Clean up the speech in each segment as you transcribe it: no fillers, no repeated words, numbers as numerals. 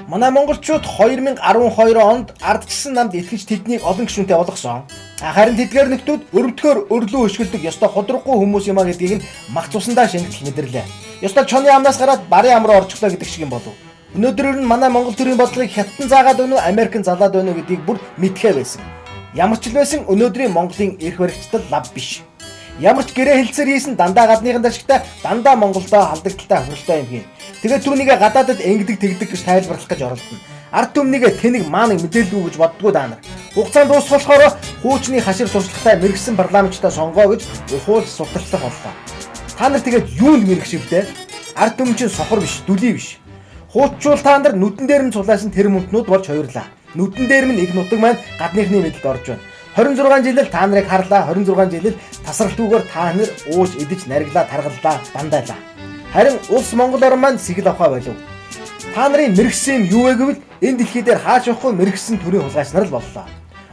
Манай монголчууд 2012 онд ардчилсан намд итгэж тэднийг олон гишүүнтэй болгосон. Харин тэдгээр нэгтүүд өрөвдөхөөр өрлөө өшгөлдөг ёстой худраггүй хүмүүс юмаа гэдгийг нь мах цусандаа шингэтэл мэдэрлээ. Ёстой чоны амнаас гараад барын ам руу орчихлоо гэдэг шиг юм болов. Өнөөдөр нь манай монгол төрийн бодлогыг хятад заагаад өнөө Америкэн залаад өнөө гэдгийг бүр мэдхээ байсан. Ямар ч л байсан өнөөдрийн Монголын эрх баригчдад лав биш. Ямар ч гэрээ хэлцээр хийсэн дандаа гадныхан дашигтай дандаа Монголдоо халдагталтай хөрөлтэй юм хийн. Тэгээд түүнийг гадаадад ингэдэг тэгдэг гэж тайлбарлах гэж оролдоно. Ард түмнийг тэнэг мааныг мэдээлгүй гэж боддгоо даа нар. Хугацаанд дуусгахлохоор хуучны хашир туршлагатай мэрэгсэн парламенттай сонгоо гэж ухуул сутарлах боллоо. Та нар тэгээд юунд мэрэгшивдээ? Ард түмэн чинь сохор биш, дүлий биш. Хууччул та нар нүдэн дээр нь цулаасан тэр мөнтнүүд болж хоёрлаа. Нүдэн дээр нь их нутаг маань гадныхны мэдэлд орж байна. 26 жилээр та нарыг харлаа, 26 жилээр тасралтгүйгээр та нар ууж идэж нариглаа, таргаллаа, дандайлаа. Харин улс Монгол орн маань сэгэл авахаа болов. Та нарын мэрэгсэн юм юу вэ гэвэл энэ дэлхий дээр хаач явахгүй мэрэгсэн төрийн хулгайч нар л боллоо.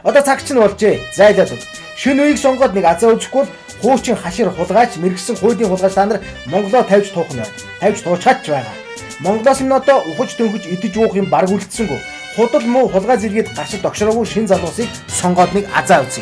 Одоо цаг чинь болжээ. Зайлаад өг. Шинэ үеийг сонгоод нэг азаа үзэхгүй хуучин хашир хулгайч мэрэгсэн хуулийн хулгайч та нар Монголоо тавьж туухна байна. Тавьж туучаач байгаа. Монголоос нь одоо ухаж дөнгөж идэж уух юм баг үлдсэнгүү. Худал муу хулгай зэрэгэд гарчид огшроогүй шин залуусыг сонгоод нэг азаа үзье.